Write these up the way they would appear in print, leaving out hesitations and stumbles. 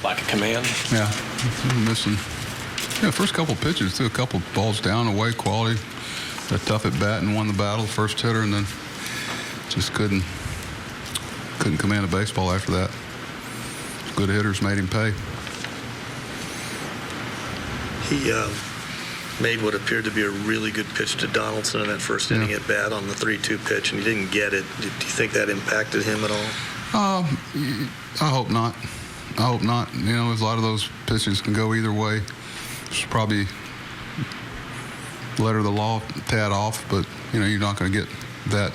Lack of command? Yeah, missing. Yeah, first couple pitches, threw a couple balls down, away, quality. Got tough at bat and won the battle, first hitter, and then just couldn't command a baseball after that. Good hitters made him pay. He made what appeared to be a really good pitch to Donaldson in that first inning at bat on the 3-2 pitch, and he didn't get it. Do you think that impacted him at all? I hope not. I hope not. You know, a lot of those pitches can go either way. It's probably letter of the law, tad off, but, you know, you're not going to get that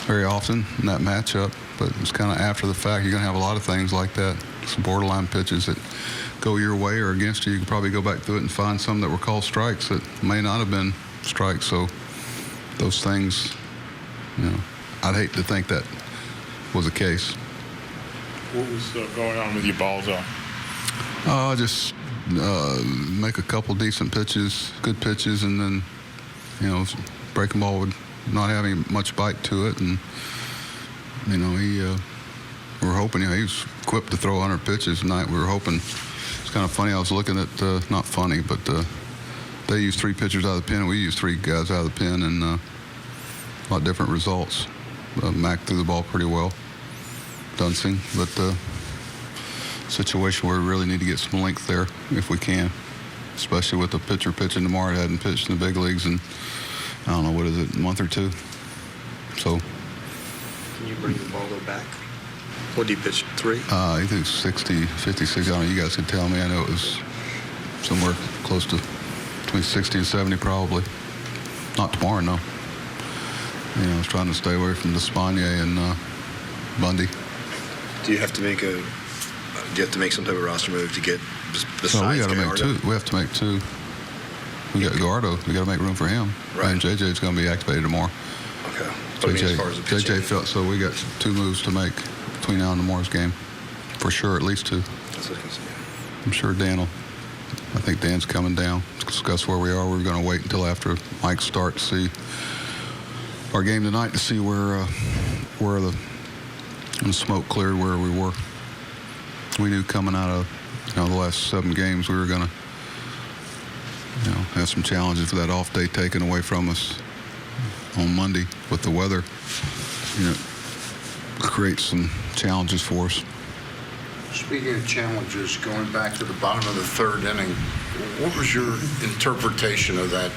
very often in that matchup. But it's kind of after the fact. You're going to have a lot of things like that, some borderline pitches that go your way or against you. You can probably go back through it and find some that were called strikes that may not have been strikes. So those things, you know, I'd hate to think that was the case. What was going on with your ball zone? Just make a couple decent pitches, good pitches, and then, you know, breaking ball would not have any much bite to it. And, you know, we were hoping, you know, he was equipped to throw 100 pitches tonight. We were hoping. It's kind of funny. I was looking at, not funny, but they used 3 pitchers out of the pen. We used 3 guys out of the pen, and a lot different results. Mac threw the ball pretty well, Dunsing, but situation where we really need to get some length there if we can, especially with the pitcher pitching tomorrow. It hadn't pitched in the big leagues in, I don't know, what is it, a month or 2. So. Can you bring the ball back? What do you pitch, 3? I think 60, 56. I don't know. You guys can tell me. I know it was somewhere close to between 60 and 70 probably. Not tomorrow, no. You know, I was trying to stay away from Despaigne and Bundy. Do you have to make some type of roster move to get besides No, we got to make Gallardo? 2. We have to make 2. We got Gallardo. We got to make room for him. Right. And JJ's going to be activated tomorrow. Okay. But I mean, as far as the pitching, JJ felt so. We got 2 moves to make between now and tomorrow's game, for sure. At least 2. That's what I was going to say. I'm sure I think Dan's coming down to discuss where we are. We're going to wait until after Mike's start to see our game tonight to see where the smoke cleared where we were. We knew coming out of the last 7 games we were going to have some challenges for that off day taken away from us on Monday with the weather. Create some challenges for us. Speaking of challenges, going back to the bottom of the 3rd inning, what was your interpretation of that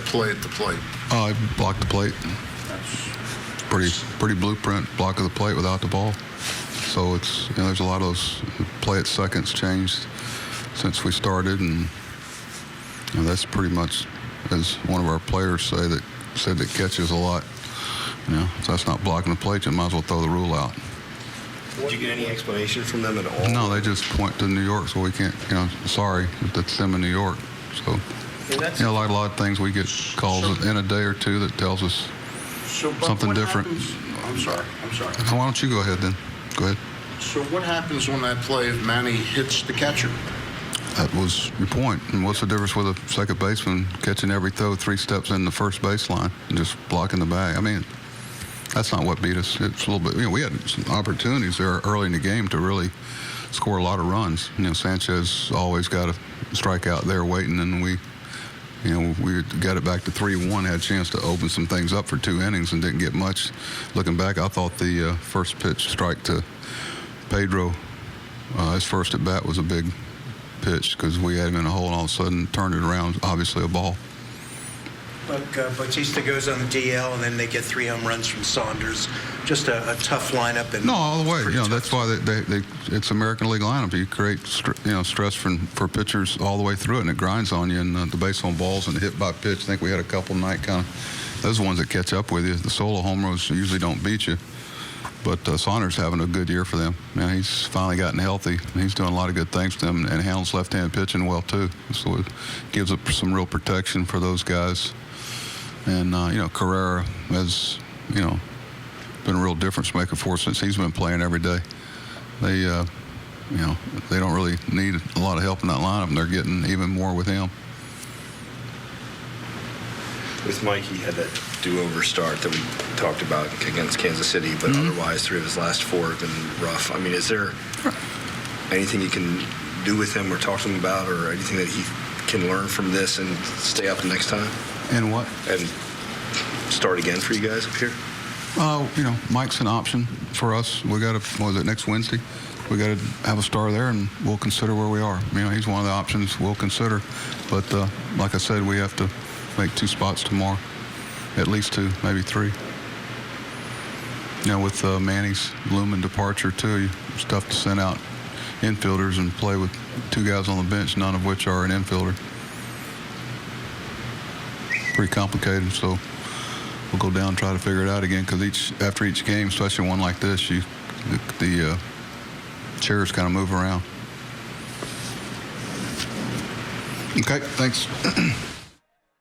play at the plate? I blocked the plate. Pretty blueprint block of the plate without the ball. So it's, there's a lot of those play at seconds changed since we started, and that's pretty much, as one of our players said that catches a lot. So that's not blocking the plate. You might as well throw the rule out. Did you get any explanation from them at all? No, they just point to New York, so we can't. Sorry, that's them in New York. So like a lot of things, we get calls in a day or 2 that tells us something different. I'm sorry. Why don't you go ahead then? Go ahead. So what happens on that play if Manny hits the catcher? That was your point. And what's the difference with a second baseman catching every throw 3 steps in the first baseline and just blocking the bag? I mean, that's not what beat us. It's a little bit. We had some opportunities there early in the game to really score a lot of runs. Sanchez always got a strikeout there waiting, and we got it back to 3-1. Had a chance to open some things up for 2 innings and didn't get much. Looking back, I thought the first pitch strike to Pedro, his first at bat, was a big pitch because we had him in a hole and all of a sudden turned it around. Obviously a ball. Look, Bautista goes on the DL, and then they get 3 home runs from Saunders. Just a tough lineup. And no, all the way. That's why it's American League lineup. You create stress for pitchers all the way through it, and it grinds on you. And the base on balls and the hit by pitch. I think we had a couple tonight. Those are the ones that catch up with you. The solo home runs usually don't beat you. But Saunders having a good year for them. He's finally gotten healthy, and he's doing a lot of good things to them, and handles left-hand pitching well too. So it gives up some real protection for those guys. And Carrera has been a real difference maker for us since he's been playing every day. They they don't really need a lot of help in that lineup, and they're getting even more with him. With Mike, he had that do-over start that we talked about against Kansas City, but otherwise 3 of his last 4 have been rough. I mean, is there anything you can do with him or talk to him about, or anything that he can learn from this and stay out the next time And what? and start again for you guys up here? Mike's an option for us. We got next Wednesday? We got to have a star there, and we'll consider where we are. He's one of the options we'll consider. But like I said, we have to make 2 spots tomorrow, at least 2, maybe 3. With Manny's looming departure too, it's tough to send out infielders and play with 2 guys on the bench, none of which are an infielder. Pretty complicated, so we'll go down and try to figure it out again, because after each game, especially one like this, the chairs kind of move around. Okay, thanks.